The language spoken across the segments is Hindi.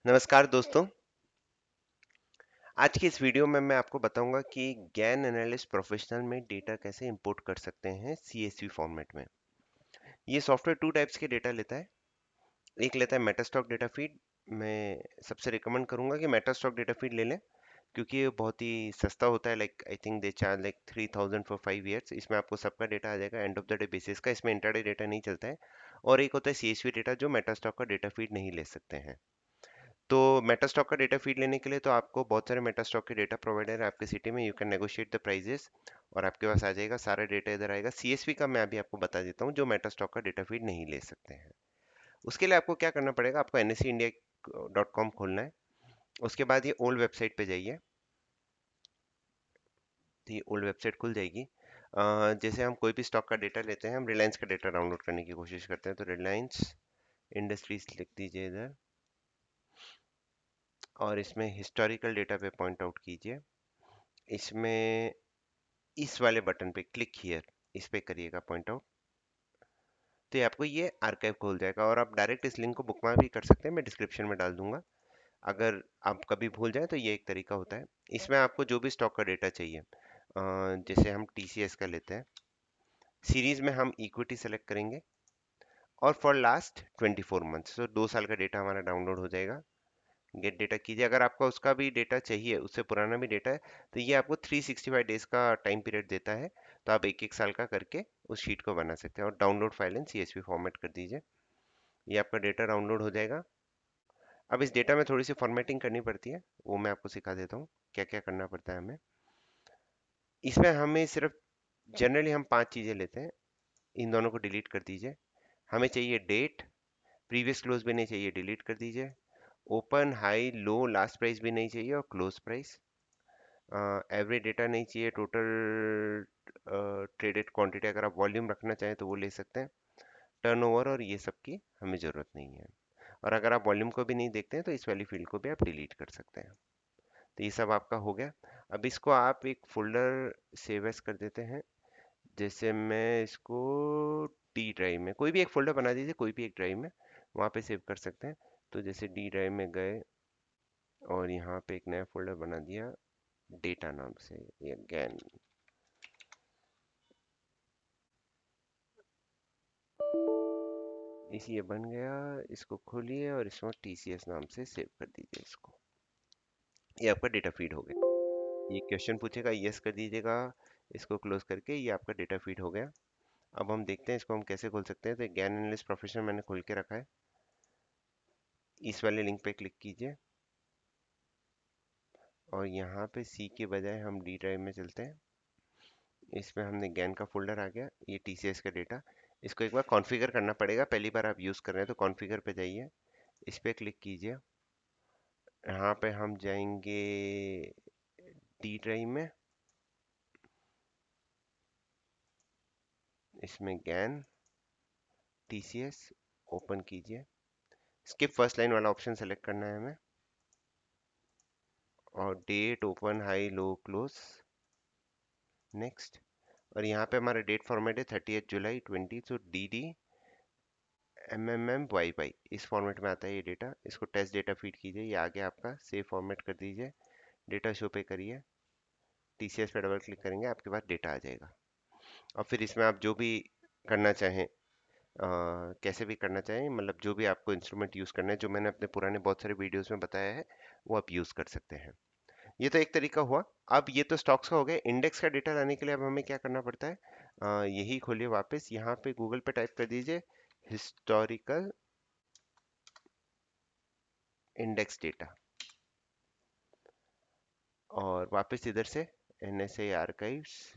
नमस्कार दोस्तों। आज की इस वीडियो में मैं आपको बताऊंगा कि गैन एनालिस्ट प्रोफेशनल में डेटा कैसे इंपोर्ट कर सकते हैं सीएसवी फॉर्मेट में। ये सॉफ्टवेयर टू टाइप्स के डेटा लेता है। एक लेता है मेटास्टॉक डेटा फीड। मैं सबसे रिकमेंड करूंगा कि मेटास्टॉक डेटा फीड ले लें, क्योंकि ये बहुत ही सस्ता होता है। Like I think they charge like 3000 for 5 years. इसमें आपको सबका डेटा आ जाएगा end of the day basis का। इसमें इंटरडे डेटा नहीं चलता है। और एक होता है सीएसवी डेटा, जो मेटास्टॉक का डेटा फीड नहीं ले सकते हैं। तो मेटास्टॉक का डेटा फीड लेने के लिए तो आपको बहुत सारे मेटास्टॉक के डेटा प्रोवाइडर है आपके सिटी में। You can negotiate the prices और आपके पास आ जाएगा सारा डेटा, इधर आएगा। सीएसवी का मैं अभी आपको बता देता हूँ, जो मेटास्टॉक का डेटा फीड नहीं ले सकते हैं। उसके लिए आपको क्या करना पड़ेगा, आपको nseIndia.com खोलना है। उसके बाद ये ओल्ड वेबसाइट पे जाइए, तो ये ओल्ड वेबसाइट खुल जाएगी। जैसे हम कोई भी स्टॉक का डेटा लेते हैं, हम रिलायंस का डेटा डाउनलोड करने की कोशिश करते हैं, तो रिलायंस इंडस्ट्रीज लिख दीजिए इधर, और इसमें हिस्टोरिकल डेटा पे पॉइंट आउट कीजिए। इसमें इस वाले बटन पे क्लिक हियर, इस पे करिएगा पॉइंट आउट, तो ये आपको ये आर्काइव खोल जाएगा। और आप डायरेक्ट इस लिंक को बुकमार्क भी कर सकते हैं, मैं डिस्क्रिप्शन में डाल दूंगा। अगर आप कभी भूल जाए तो ये एक तरीका होता है। इसमें आपको जो भी स्टॉक का डेटा चाहिए, जैसे हम टीसीएस का लेते हैं, सीरीज में हम इक्विटी सेलेक्ट करेंगे और फॉर लास्ट 24 मंथ्स, तो 2 साल का डेटा हमारा डाउनलोड हो जाएगा। गेट डेटा कीजिए। अगर आपको उसका भी डेटा चाहिए, उससे पुराना भी डेटा है, तो ये आपको 365 डेज का टाइम पीरियड देता है। तो आप एक एक साल का करके उस शीट को बना सकते हैं। और download file in CSV format कर दीजिए, ये आपका डेटा डाउनलोड हो जाएगा। अब इस डेटा में थोड़ी सी फॉर्मेटिंग करनी पड़ती है, वो मैं आपको सिखा देता हूँ क्या क्या करना पड़ता है हमें। इसमें हमें सिर्फ जनरली हम 5 चीज़ें लेते हैं, इन दोनों को डिलीट कर दीजिए। हमें चाहिए डेट, प्रीवियस क्लोज भी नहीं चाहिए, डिलीट कर दीजिए। ओपन, हाई, लो, लास्ट प्राइस भी नहीं चाहिए, और क्लोज प्राइस। एवरेज डेटा नहीं चाहिए। टोटल ट्रेडेड क्वांटिटी, अगर आप वॉल्यूम रखना चाहें तो वो ले सकते हैं। टर्नओवर और ये सब की हमें ज़रूरत नहीं है। और अगर आप वॉल्यूम को भी नहीं देखते हैं तो इस वाली फील्ड को भी आप डिलीट कर सकते हैं। तो ये सब आपका हो गया। अब इसको आप एक फोल्डर सेव एज कर देते हैं। जैसे मैं इसको डी ड्राइव में, कोई भी एक फोल्डर बना दीजिए, कोई भी एक ड्राइव में, वहाँ पे सेव कर सकते हैं। तो जैसे डी ड्राइव में गए और यहाँ पे एक नया फोल्डर बना दिया डेटा नाम से, ये अगेन इसी ये बन गया। इसको खोलिए और इसमें टीसीएस नाम से सेव कर दीजिए इसको। ये आपका डेटा फीड हो गया। ये क्वेश्चन पूछेगा, यस कर दीजिएगा। इसको क्लोज करके ये आपका डेटा फीड हो गया। अब हम देखते हैं इसको हम कैसे खोल सकते हैं। तो ज्ञान एनालिस्ट प्रोफेशनल मैंने खोल के रखा है। इस वाले लिंक पे क्लिक कीजिए और यहाँ पे सी के बजाय हम डी ड्राइव में चलते हैं। इसमें हमने ज्ञान का फोल्डर आ गया, ये टीसीएस का डेटा। इसको एक बार कॉन्फ़िगर करना पड़ेगा, पहली बार आप यूज़ कर रहे हैं तो कॉन्फ़िगर पे जाइए, इस पे क्लिक कीजिए। यहाँ पे हम जाएंगे डी ड्राइव में, इसमें ज्ञान टीसीएस ओपन कीजिए। स्किप फर्स्ट लाइन वाला ऑप्शन सेलेक्ट करना है हमें, और डेट, ओपन, हाई, लो, क्लोज, नेक्स्ट। और यहाँ पे हमारा डेट फॉर्मेट है 30 जुलाई 20, तो डी डी MMM YY, इस फॉर्मेट में आता है ये डेटा। इसको टेस्ट डेटा फीड कीजिए, ये आ गया आपका। सेव फॉर्मेट कर दीजिए, डेटा शो पे करिए, टीसीएस पे डबल क्लिक करेंगे, आपके पास डेटा आ जाएगा। और फिर इसमें आप जो भी करना चाहें, कैसे भी करना चाहें, मतलब जो भी आपको इंस्ट्रूमेंट यूज़ करना है, जो मैंने अपने पुराने बहुत सारे वीडियोस में बताया है, वो आप यूज़ कर सकते हैं। ये तो एक तरीका हुआ। अब ये तो स्टॉक्स का हो गया। इंडेक्स का डेटा लाने के लिए अब हमें क्या करना पड़ता है, यही खोलिए वापस, यहाँ पे गूगल पे टाइप कर दीजिए हिस्टोरिकल इंडेक्स डेटा, और वापस इधर से NSA आर्काइव्स।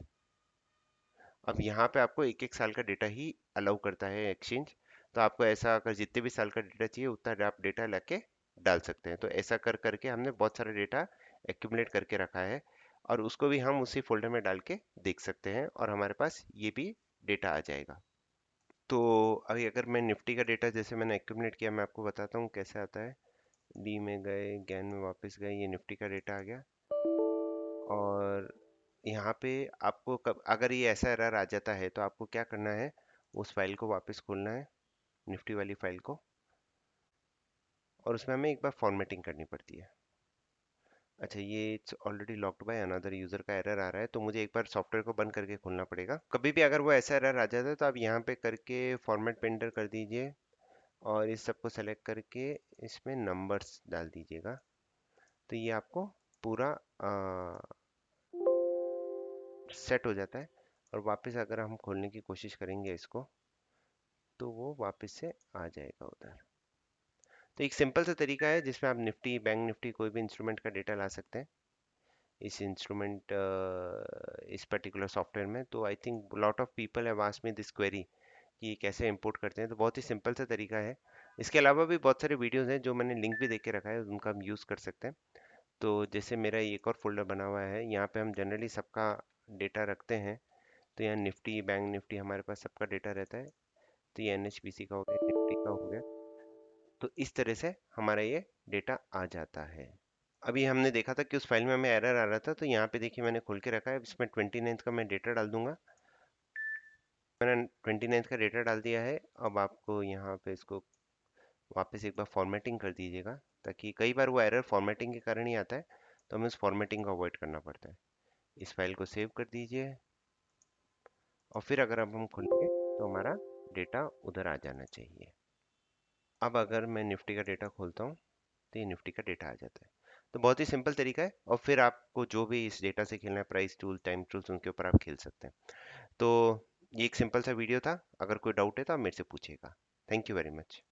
अब यहाँ पे आपको एक एक साल का डेटा ही अलाउ करता है एक्सचेंज। तो आपको ऐसा, अगर जितने भी साल का डेटा चाहिए उतना आप डेटा लाके डाल सकते हैं। तो ऐसा कर करके हमने बहुत सारा डेटा एक्यूमुलेट करके रखा है, और उसको भी हम उसी फोल्डर में डाल के देख सकते हैं, और हमारे पास ये भी डेटा आ जाएगा। तो अभी अगर मैं निफ्टी का डेटा जैसे मैंने एक्यूमुलेट किया, मैं आपको बताता हूँ कैसे आता है। डी में गए, गैन में वापस गए, ये निफ्टी का डेटा आ गया। और यहाँ पे आपको कब अगर ये ऐसा एरर आ जाता है तो आपको क्या करना है, उस फाइल को वापस खोलना है, निफ्टी वाली फाइल को, और उसमें हमें एक बार फॉर्मेटिंग करनी पड़ती है। अच्छा, ये it's already locked by another user का एरर आ रहा है, तो मुझे एक बार सॉफ्टवेयर को बंद करके खोलना पड़ेगा। कभी भी अगर वो ऐसा एरर आ जाता है तो आप यहाँ पे करके फॉर्मेट पेंटर कर दीजिए और इस सबको सेलेक्ट करके इसमें नंबर्स डाल दीजिएगा। तो ये आपको पूरा सेट हो जाता है। और वापस अगर हम खोलने की कोशिश करेंगे इसको तो वो वापस से आ जाएगा उधर। तो एक सिंपल सा तरीका है जिसमें आप निफ्टी, बैंक निफ्टी, कोई भी इंस्ट्रूमेंट का डेटा ला सकते हैं इस इंस्ट्रूमेंट, इस पर्टिकुलर सॉफ्टवेयर में। तो I think lot of people have asked me this query कि ये कैसे इंपोर्ट करते हैं। तो बहुत ही सिंपल सा तरीका है। इसके अलावा भी बहुत सारे वीडियोस हैं जो मैंने लिंक भी दे के रखा है, उनका हम यूज़ कर सकते हैं। तो जैसे मेरा एक और फोल्डर बना हुआ है, यहाँ पे हम जनरली सबका डेटा रखते हैं। तो यहाँ निफ्टी, बैंक निफ्टी, हमारे पास सबका डेटा रहता है। तो ये एनएचपीसी का हो गया, निफ्टी का हो गया। तो इस तरह से हमारा ये डेटा आ जाता है। अभी हमने देखा था कि उस फाइल में हमें एरर आ रहा था, तो यहाँ पे देखिए मैंने खोल के रखा है। इसमें 29 का मैं डेटा डाल दूंगा। मैंने 29 का डेटा डाल दिया है। अब आपको यहाँ पे इसको वापस एक बार फॉर्मेटिंग कर दीजिएगा, ताकि कई बार वो एरर फॉर्मेटिंग के कारण ही आता है, तो हमें उस फॉर्मेटिंग को अवॉइड करना पड़ता है। इस फाइल को सेव कर दीजिए और फिर अगर अब हम खोलेंगे तो हमारा डेटा उधर आ जाना चाहिए। अब अगर मैं निफ्टी का डेटा खोलता हूँ तो ये निफ्टी का डेटा आ जाता है। तो बहुत ही सिंपल तरीका है, और फिर आपको जो भी इस डेटा से खेलना है, प्राइस टूल, टाइम टूल्स, उनके ऊपर आप खेल सकते हैं। तो ये एक सिंपल सा वीडियो था। अगर कोई डाउट है तो आप मेरे से पूछिएगा। Thank you very much.